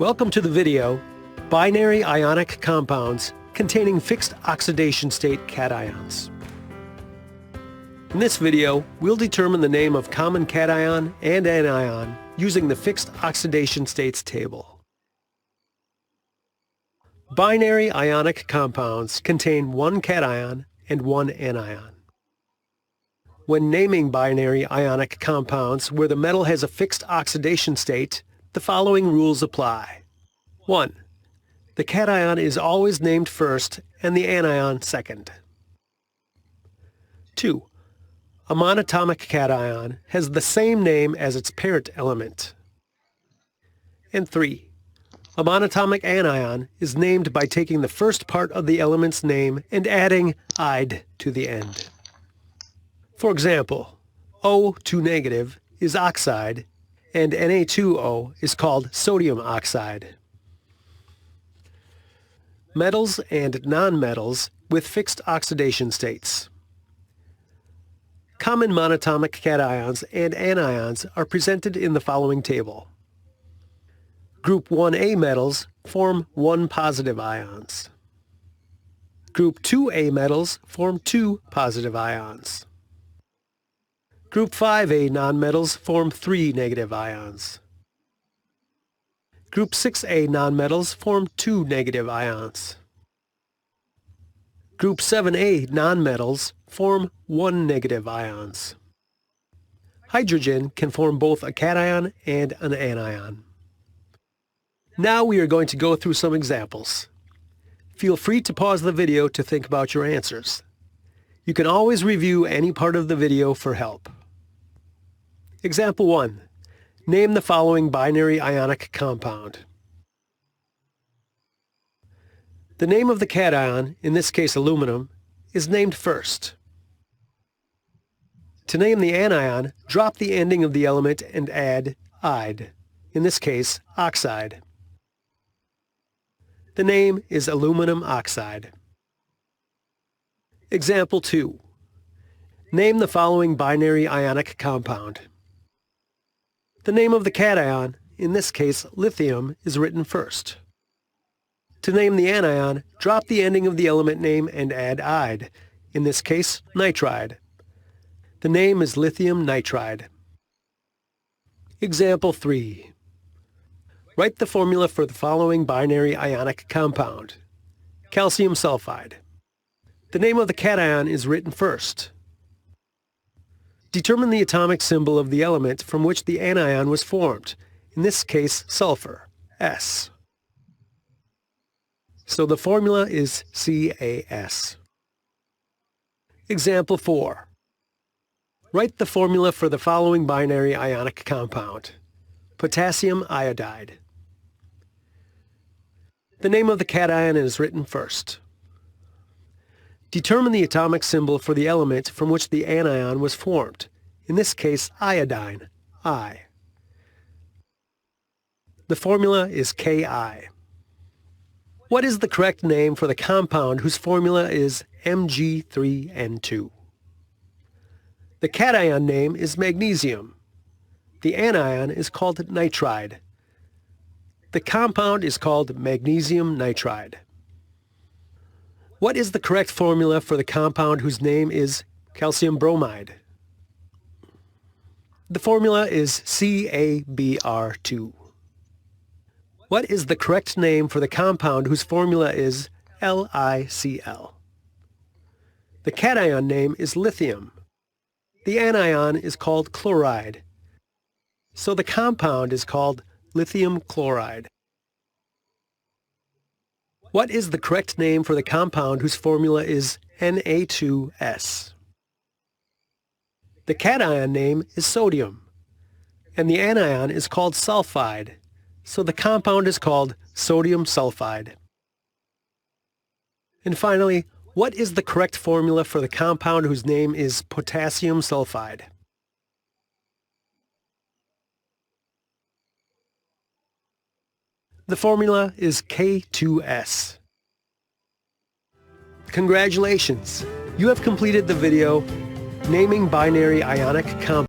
Welcome to the video, Binary Ionic Compounds Containing Fixed Oxidation State Cations. In this video, we'll determine the name of common cation and anion using the Fixed Oxidation States table. Binary ionic compounds contain one cation and one anion. When naming binary ionic compounds where the metal has a fixed oxidation state, the following rules apply. 1. The cation is always named first and the anion second. 2. A monatomic cation has the same name as its parent element. And 3. A monatomic anion is named by taking the first part of the element's name and adding "ide" to the end. For example, O2- is oxide, and Na2O is called sodium oxide. Metals and nonmetals with fixed oxidation states. Common monatomic cations and anions are presented in the following table. Group 1A metals form 1 positive ions. Group 2A metals form 2 positive ions. Group 5A nonmetals form 3 negative ions. Group 6A nonmetals form 2 negative ions. Group 7A nonmetals form 1 negative ions. Hydrogen can form both a cation and an anion. Now we are going to go through some examples. Feel free to pause the video to think about your answers. You can always review any part of the video for help. Example 1. Name the following binary ionic compound. The name of the cation, in this case aluminum, is named first. To name the anion, drop the ending of the element and add "ide," in this case oxide. The name is aluminum oxide. Example 2. Name the following binary ionic compound. The name of the cation, in this case lithium, is written first. To name the anion, drop the ending of the element name and add "ide," in this case nitride. The name is lithium nitride. Example 3. Write the formula for the following binary ionic compound. Calcium sulfide. The name of the cation is written first. Determine the atomic symbol of the element from which the anion was formed, in this case sulfur, S. So the formula is CaS. Example 4. Write the formula for the following binary ionic compound. Potassium iodide. The name of the cation is written first. Determine the atomic symbol for the element from which the anion was formed, in this case iodine, I. The formula is Ki. What is the correct name for the compound whose formula is Mg3N2? The cation name is magnesium. The anion is called nitride. The compound is called magnesium nitride. What is the correct formula for the compound whose name is calcium bromide? The formula is CaBr2. What is the correct name for the compound whose formula is LiCl? The cation name is lithium. The anion is called chloride. So the compound is called lithium chloride. What is the correct name for the compound whose formula is Na2S? The cation name is sodium, and the anion is called sulfide, so the compound is called sodium sulfide. And finally, what is the correct formula for the compound whose name is potassium sulfide? The formula is K2S. Congratulations! You have completed the video Naming Binary Ionic Compounds.